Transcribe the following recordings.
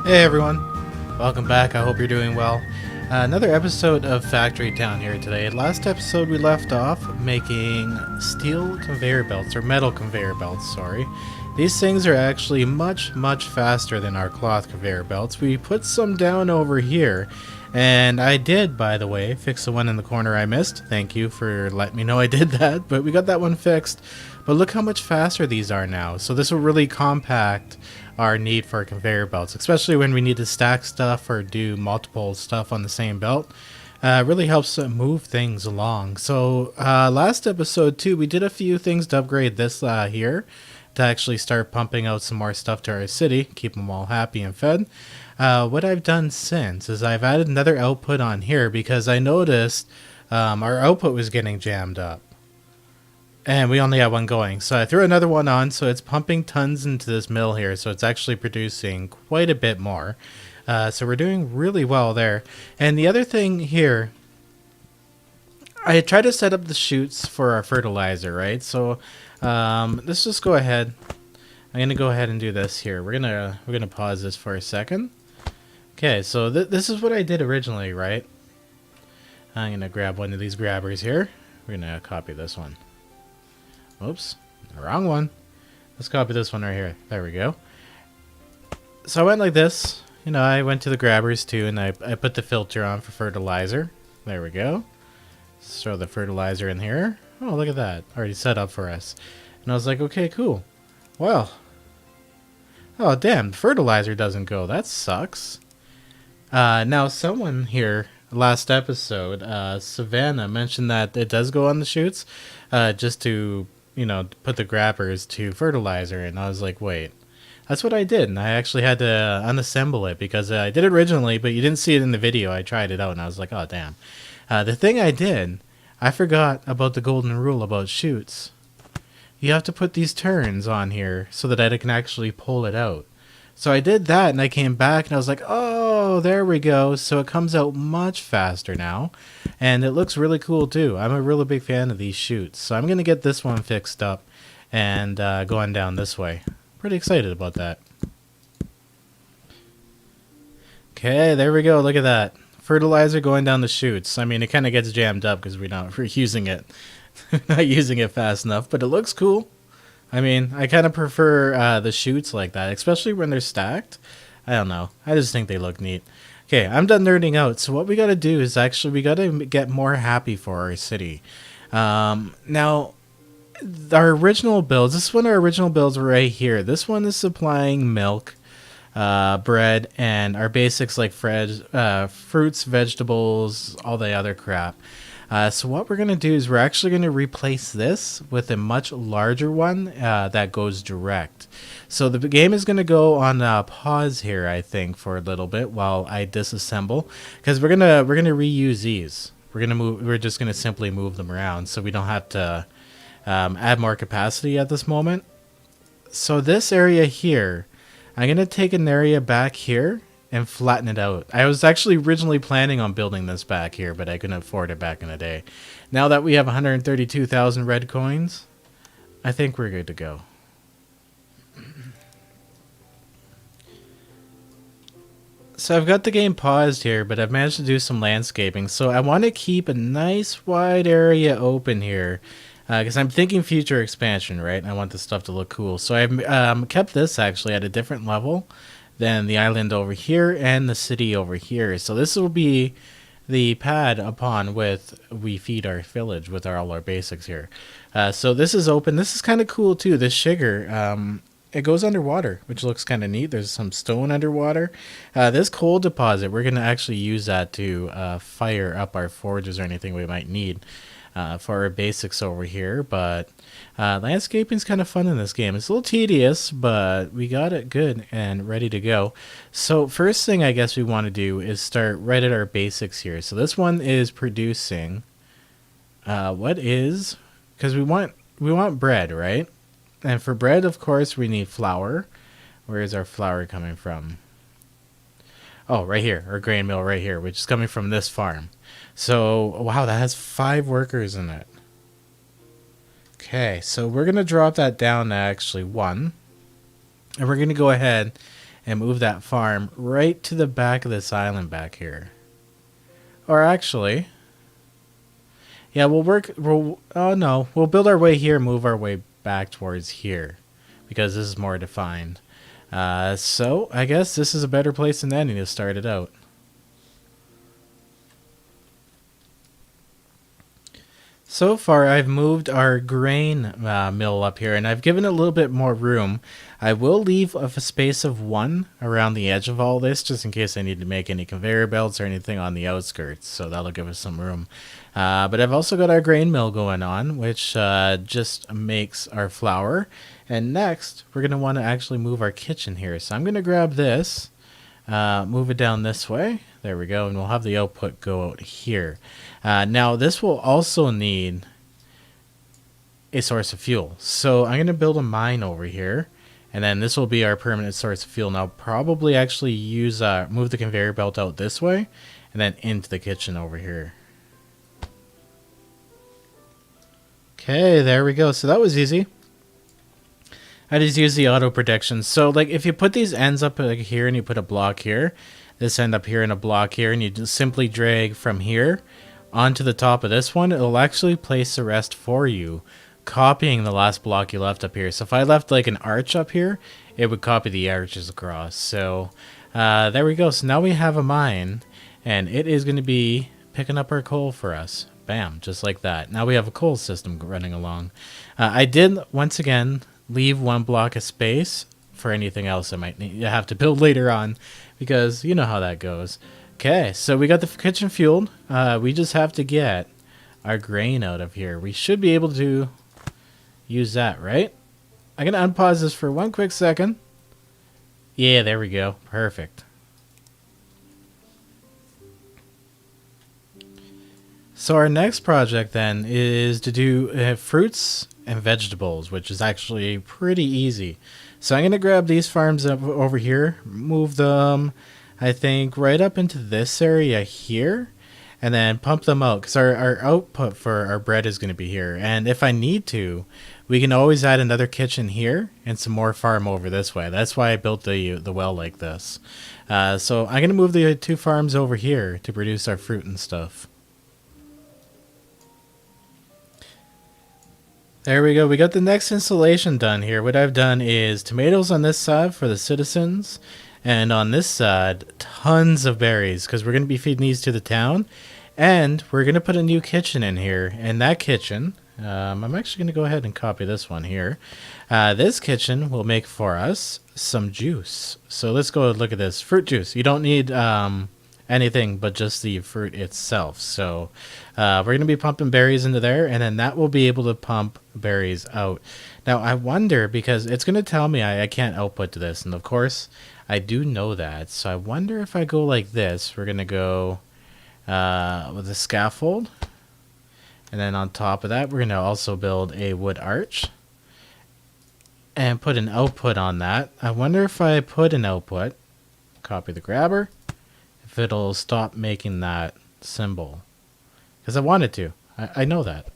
Hey everyone, welcome back. I hope you're doing well. Another episode of Factory Town here today. Last episode we left off making steel conveyor belts, or metal conveyor belts, sorry. These things are actually much faster than our cloth conveyor belts. We put some down over here, and I did, by the way, fix the one in the corner I missed. Thank you for letting me know I did that, but we got that one fixed. But look how much faster these are now. So this will really compact our need for conveyor belts, especially when we need to stack stuff or do multiple stuff on the same belt. Really helps move things along. So last episode too, we did a few things to upgrade this here to actually start pumping out some more stuff to our city, keep them all happy and fed. What I've done since is I've added another output on here because I noticed our output was getting jammed up. And we only have one going. So I threw another one on, so it's pumping tons into this mill here. So it's actually producing quite a bit more. So we're doing really well there. And the other thing here, I tried to set up the chutes for our fertilizer, right? So let's just go ahead. I'm gonna go ahead and do this here. We're gonna pause this for a second. Okay, so this is what I did originally, right? I'm gonna grab one of these grabbers here. We're gonna copy this one. Oops, wrong one. Let's copy this one right here. There we go. So I went like this. You know, I went to the grabbers too, and I put the filter on for fertilizer. There we go. Let's throw the fertilizer in here. Oh, look at that. Already set up for us. And I was like, okay, cool. Well. Oh, damn. The fertilizer doesn't go. That sucks. Now, someone here, last episode, Savannah, mentioned that it does go on the chutes just to, you know, put the grabbers to fertilizer. And I was like, wait, that's what I did. And I actually had to unassemble it because I did it originally, but you didn't see it in the video. I tried it out and I was like, oh, damn. The thing I did, I forgot about the golden rule about chutes. You have to put these turns on here so that I can actually pull it out. So I did that and I came back and I was like, oh, there we go. So it comes out much faster now. And it looks really cool too. I'm a really big fan of these chutes. So I'm going to get this one fixed up and going down this way. Pretty excited about that. Okay, there we go. Look at that. Fertilizer going down the chutes. I mean, it kind of gets jammed up because we're using it. Not using it fast enough, but it looks cool. I mean, I kind of prefer the chutes like that, especially when they're stacked. I don't know. I just think they look neat. Okay, I'm done nerding out. So what we got to do is actually we got to get more happy for our city. Now, our original builds, this is one of our original builds right here. This one is supplying milk, bread, and our basics like fruits, vegetables, all the other crap. So what we're going to do is we're actually going to replace this with a much larger one that goes direct. So the game is going to go on pause here, I think, for a little bit while I disassemble, because we're gonna reuse these. We're just gonna simply move them around so we don't have to add more capacity at this moment. So this area here, I'm gonna take an area back here and flatten it out. I was actually originally planning on building this back here, but I couldn't afford it back in the day. Now that we have 132,000 red coins, I think we're good to go. So I've got the game paused here, but I've managed to do some landscaping. So I want to keep a nice wide area open here because I'm thinking future expansion, right? And I want this stuff to look cool. So I've kept this actually at a different level than the island over here and the city over here. So this will be the pad upon which we feed our village with all our basics here. So this is open. This is kind of cool too. This sugar, it goes underwater, which looks kind of neat. There's some stone underwater. This coal deposit, we're going to actually use that to fire up our forges or anything we might need for our basics over here. But landscaping is kind of fun in this game. It's a little tedious, but we got it good and ready to go. So first thing I guess we want to do is start right at our basics here. So this one is producing because we want bread, right? And for bread, of course, we need flour. Where is our flour coming from? Oh, right here, our grain mill right here, which is coming from this farm. So, wow, that has 5 workers in it. Okay, so we're going to drop that down to actually 1. And we're going to go ahead and move that farm right to the back of this island back here. Or actually, yeah, we'll build our way here, move our way back towards here, because this is more defined. So I guess this is a better place than any to start it out. So far, I've moved our grain mill up here, and I've given it a little bit more room. I will leave a space of 1 around the edge of all this, just in case I need to make any conveyor belts or anything on the outskirts, so that'll give us some room. But I've also got our grain mill going on, which just makes our flour. And next, we're going to want to actually move our kitchen here. So I'm going to grab this, move it down this way. There we go, and we'll have the output go out here. Now, this will also need a source of fuel. So I'm going to build a mine over here, and then this will be our permanent source of fuel. Now, probably actually use move the conveyor belt out this way, and then into the kitchen over here. Okay, there we go. So that was easy. I just use the auto protection. So like if you put these ends up like here and you put a block here, this end up here and a block here, and you just simply drag from here onto the top of this one, it'll actually place the rest for you, copying the last block you left up here. So if I left like an arch up here, it would copy the arches across. So there we go. So now we have a mine, and it is going to be picking up our coal for us. Bam, just like that. Now we have a coal system running along. I did, once again, leave 1 block of space for anything else I might need to have to build later on, because you know how that goes. Okay, so we got the kitchen fueled. We just have to get our grain out of here. We should be able to use that, right? I'm going to unpause this for 1 quick second. Yeah, there we go. Perfect. So our next project then is to do fruits and vegetables, which is actually pretty easy. So I'm going to grab these farms up over here, move them, I think, right up into this area here, and then pump them out, because our output for our bread is going to be here. And if I need to, we can always add another kitchen here and some more farm over this way. That's why I built the well like this. So I'm going to move the 2 farms over here to produce our fruit and stuff. There we go. We got the next installation done here. What I've done is tomatoes on this side for the citizens, and on this side, tons of berries, because we're going to be feeding these to the town. And we're going to put a new kitchen in here. And that kitchen, I'm actually going to go ahead and copy this one here. This kitchen will make for us some juice. So let's go look at this. Fruit juice. You don't need anything but just the fruit itself. So we're going to be pumping berries into there, and then that will be able to pump berries out. Now I wonder, because it's going to tell me I can't output to this, and of course I do know that. So I wonder if I go like this. We're going to go with a scaffold, and then on top of that we're going to also build a wood arch and put an output on that. I wonder if I put an output, copy the grabber, if it'll stop making that symbol, because I wanted to. I know that.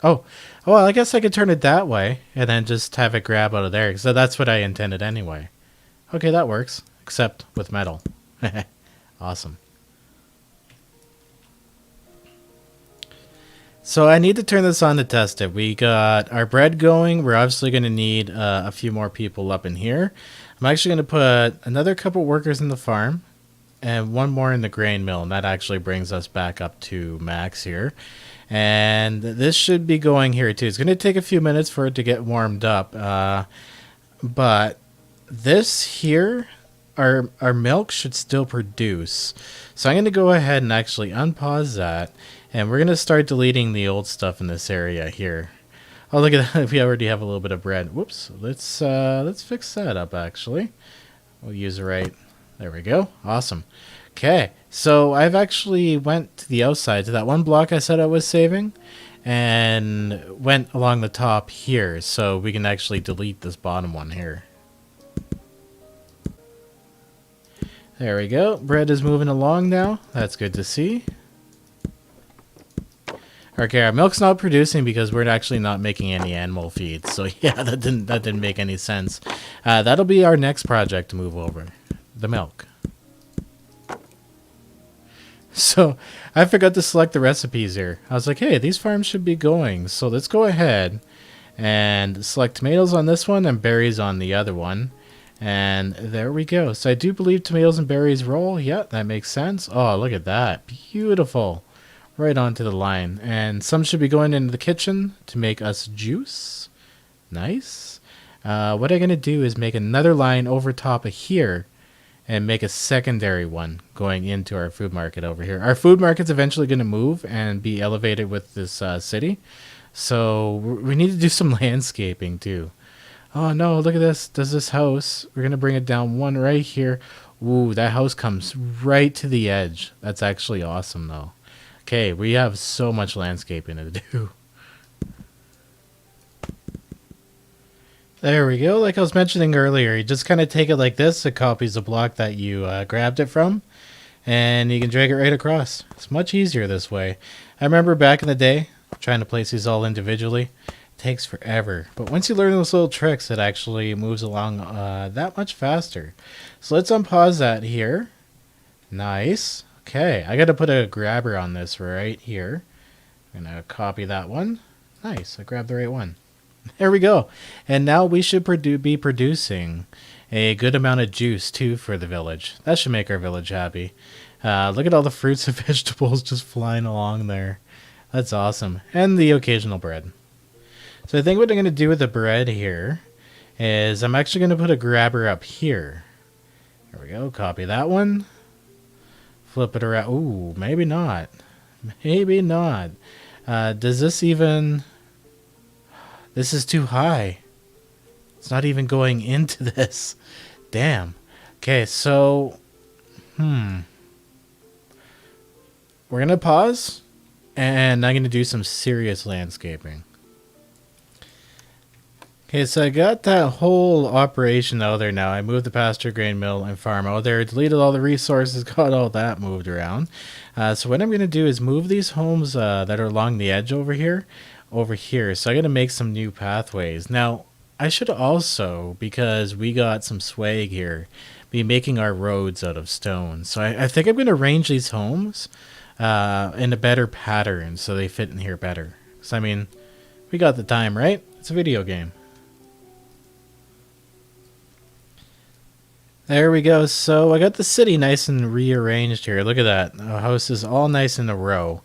Oh, well, I guess I could turn it that way and then just have it grab out of there. So that's what I intended anyway. Okay, that works, except with metal. Awesome. So I need to turn this on to test it. We got our bread going. We're obviously going to need a few more people up in here. I'm actually going to put another couple workers in the farm and 1 more in the grain mill, and that actually brings us back up to max here. And this should be going here too. It's going to take a few minutes for it to get warmed up, but this here, our milk should still produce. So I'm going to go ahead and actually unpause that, and we're going to start deleting the old stuff in this area here. Oh, look at that. We already have a little bit of bread. Whoops. Let's fix that up, actually. We'll use it right. There we go. Awesome. Okay, so I've actually went to the outside to that 1 block I said I was saving, and went along the top here, so we can actually delete this bottom one here. There we go. Bread is moving along now. That's good to see. Okay, our milk's not producing because we're actually not making any animal feed. So yeah, that didn't make any sense. That'll be our next project to move over. the milk. So I forgot to select the recipes here. I was like, hey, these farms should be going. So let's go ahead and select tomatoes on this one and berries on the other one. And there we go. So I do believe tomatoes and berries roll. Yeah, that makes sense. Oh, look at that. Beautiful. Right onto the line. And some should be going into the kitchen to make us juice. Nice. What I'm going to do is make another line over top of here and make a secondary one going into our food market over here. Our food market's eventually going to move and be elevated with this city. So we need to do some landscaping too. Oh no, look at this. Does this house, we're going to bring it down one right here. Ooh, that house comes right to the edge. That's actually awesome though. Okay, we have so much landscaping to do. There we go. Like I was mentioning earlier, you just kind of take it like this. It copies the block that you grabbed it from, and you can drag it right across. It's much easier this way. I remember back in the day, trying to place these all individually. It takes forever. But once you learn those little tricks, it actually moves along that much faster. So let's unpause that here. Nice. Okay, I got to put a grabber on this right here. I'm going to copy that one. Nice, I grabbed the right one. There we go. And now we should be producing a good amount of juice too for the village. That should make our village happy. Look at all the fruits and vegetables just flying along there. That's awesome. And the occasional bread. So I think what I'm going to do with the bread here is I'm actually going to put a grabber up here. There we go. Copy that one. Flip it around. Ooh, maybe not. Maybe not. Does this even... This is too high. It's not even going into this. Damn. Okay, so... We're going to pause. And I'm going to do some serious landscaping. Okay, so I got that whole operation out there now. I moved the pasture, grain mill, and farm out there. Deleted all the resources. Got all that moved around. So what I'm going to do is move these homes that are along the edge over here. So I'm going to make some new pathways. Now, I should also, because we got some swag here, be making our roads out of stone. So I think I'm going to arrange these homes in a better pattern so they fit in here better. So, I mean, we got the time, right? It's a video game. There we go. So I got the city nice and rearranged here. Look at that. The house is all nice in a row.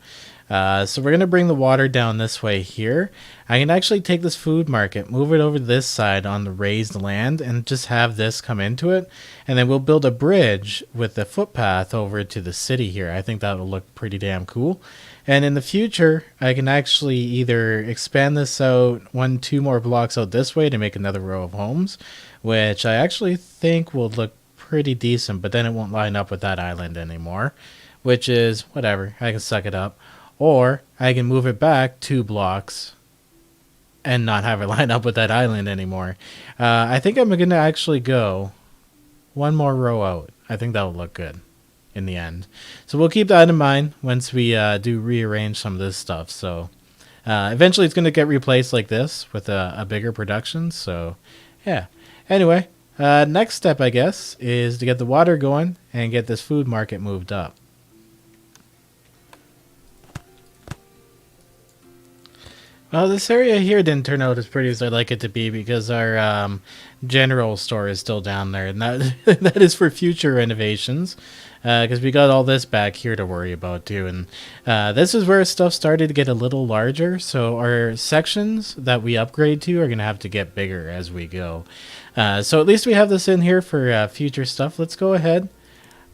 So we're going to bring the water down this way here. I can actually take this food market, move it over to this side on the raised land, and just have this come into it. And then we'll build a bridge with the footpath over to the city here. I think that will look pretty damn cool. And in the future, I can actually either expand this out 1-2 more blocks out this way to make another row of homes, which I actually think will look pretty decent, but then it won't line up with that island anymore, which is whatever. I can suck it up. Or I can move it back 2 blocks and not have it line up with that island anymore. I think I'm going to actually go 1 more row out. I think that will look good in the end. So we'll keep that in mind once we do rearrange some of this stuff. So eventually it's going to get replaced like this with a bigger production. So yeah. Anyway, next step, I guess, is to get the water going and get this food market moved up. Well, this area here didn't turn out as pretty as I'd like it to be because our general store is still down there. And that, that is for future renovations because we got all this back here to worry about too. And this is where stuff started to get a little larger. So our sections that we upgrade to are going to have to get bigger as we go. So at least we have this in here for future stuff. Let's go ahead,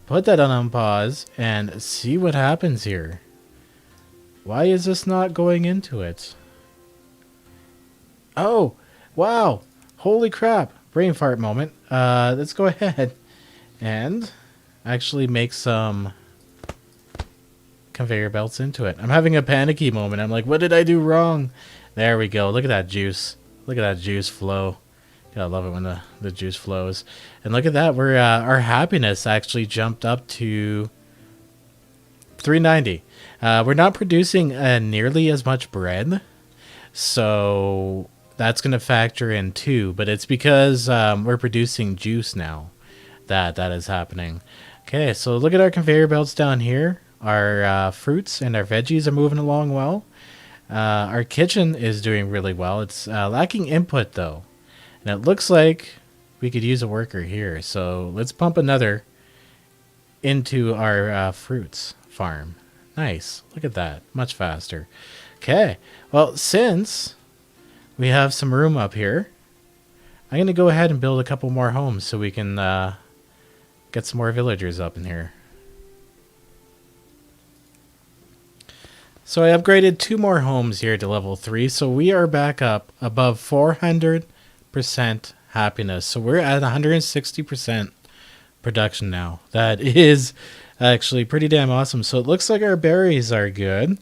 put that on pause, and see what happens here. Why is this not going into it? Oh, wow. Holy crap. Brain fart moment. Let's go ahead and actually make some conveyor belts into it. I'm having a panicky moment. I'm like, what did I do wrong? There we go. Look at that juice. Look at that juice flow. Yeah, I love it when the juice flows. And look at that. We're our happiness actually jumped up to 390. We're not producing nearly as much bread. So that's going to factor in too, but it's because we're producing juice now. that is happening. Okay, so look at our conveyor belts down here. Our fruits and our veggies are moving along well. Our kitchen is doing really well. It's lacking input though. And it looks like we could use a worker here. So let's pump another into our fruits farm. Nice. Look at that. Much faster. Okay. Well, since we have some room up here, I'm going to go ahead and build a couple more homes so we can get some more villagers up in here. So I upgraded 2 more homes here to level 3. So we are back up above 400% happiness. So we're at 160% production now. That is actually pretty damn awesome. So it looks like our berries are good.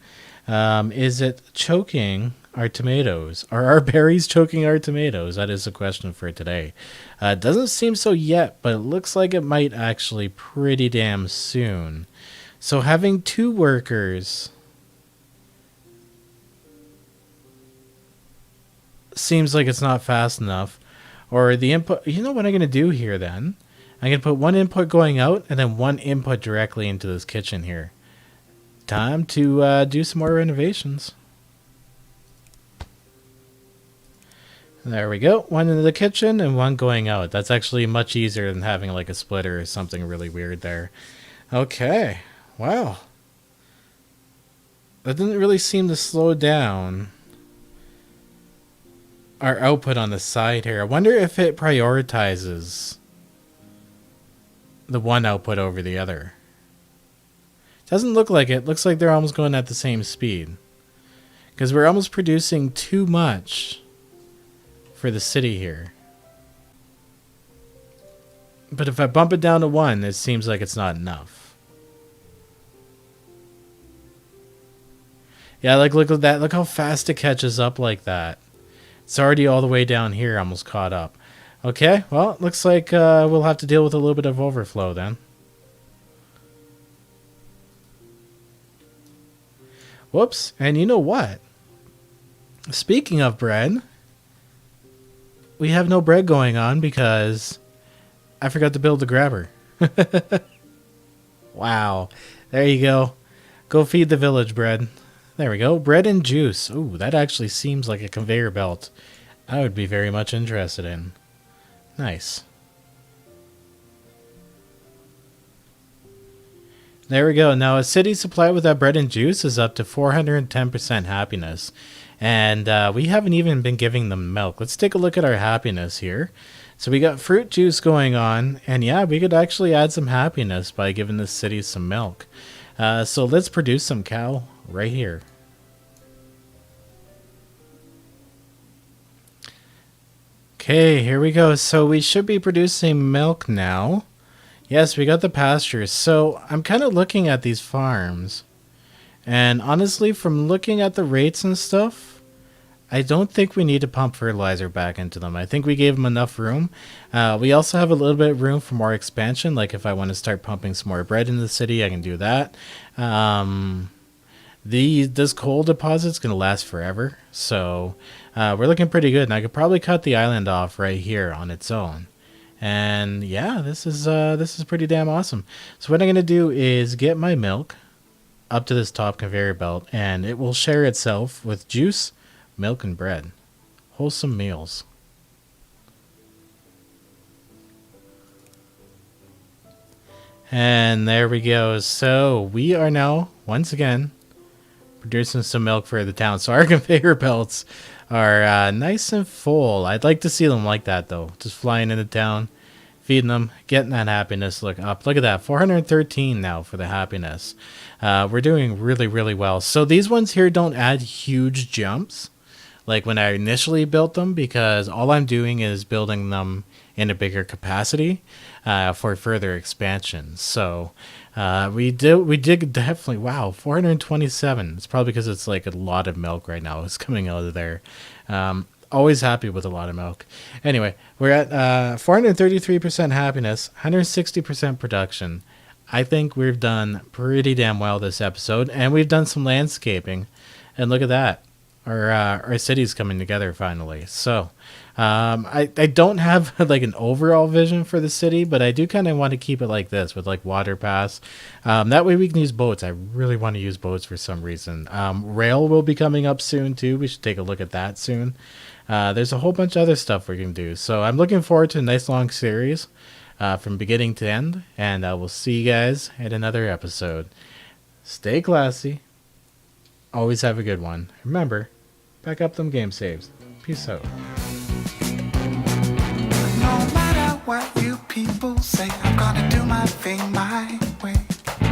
Is it choking our tomatoes? Are our berries choking our tomatoes? That is the question for today. It doesn't seem so yet, but it looks like it might actually pretty damn soon. So having 2 workers seems like it's not fast enough. Or the input, you know what I'm going to do here then? I'm going to put 1 input going out and then 1 input directly into this kitchen here. Time to do some more renovations. There we go. 1 into the kitchen and 1 going out. That's actually much easier than having like a splitter or something really weird there. Okay. Wow. That didn't really seem to slow down our output on the side here. I wonder if it prioritizes the one output over the other. Doesn't look like it. Looks like they're almost going at the same speed. Because we're almost producing too much for the city here. But if I bump it down to 1, it seems like it's not enough. Yeah, like look at that. Look how fast it catches up like that. It's already all the way down here, almost caught up. Okay, well, it looks like we'll have to deal with a little bit of overflow then. Whoops, and you know what? Speaking of bread, we have no bread going on because I forgot to build the grabber. Wow, there you go. Go feed the village, bread. There we go. Bread and juice. Ooh, that actually seems like a conveyor belt I would be very much interested in. Nice. There we go. Now, a city supplied with that bread and juice is up to 410% happiness. And we haven't even been giving them milk. Let's take a look at our happiness here. So we got fruit juice going on. And yeah, we could actually add some happiness by giving this city some milk. So let's produce some cow right here. Okay, here we go. So we should be producing milk now. Yes, we got the pastures. So I'm kind of looking at these farms. And honestly, from looking at the rates and stuff, I don't think we need to pump fertilizer back into them. I think we gave them enough room. We also have a little bit of room for more expansion. Like if I want to start pumping some more bread into the city, I can do that. This coal deposit's going to last forever. So we're looking pretty good. And I could probably cut the island off right here on its own. And yeah, this is pretty damn awesome. So what I'm going to do is get my milk up to this top conveyor belt, and it will share itself with juice, milk, and bread. Wholesome meals. And there we go. So we are now, once again, producing some milk for the town. So our conveyor belts are nice and full. I'd like to see them like that, though. Just flying into town, feeding them, getting that happiness look up. Look at that, 413 now for the happiness. We're doing really, really well. So these ones here don't add huge jumps like when I initially built them, because all I'm doing is building them in a bigger capacity for further expansion. So we did definitely, wow, 427. It's probably because it's like a lot of milk right now is coming out of there. Always happy with a lot of milk. Anyway, we're at 433% happiness, 160% production. I think we've done pretty damn well this episode, and we've done some landscaping. And look at that. Our city's coming together finally. So I don't have like an overall vision for the city, but I do kind of want to keep it like this with like water pass. That way we can use boats. I really want to use boats for some reason. Rail will be coming up soon too. We should take a look at that soon. There's a whole bunch of other stuff we can do. So I'm looking forward to a nice long series from beginning to end. And I will see you guys at another episode. Stay classy. Always have a good one. Remember, back up them game saves. Peace out. No matter what you people say, I'm gonna do my thing my way.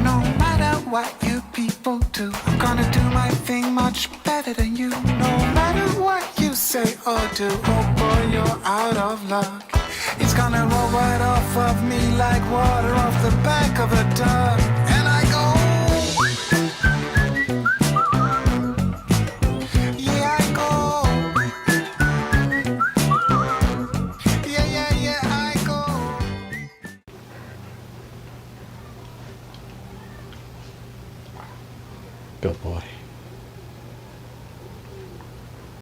No matter what you people do, I'm gonna do my thing much better than you. No matter what you say or do, oh boy, you're out of luck. It's gonna roll right off of me like water off the back of a duck. And I go, yeah, I go. Yeah, I go. Good boy.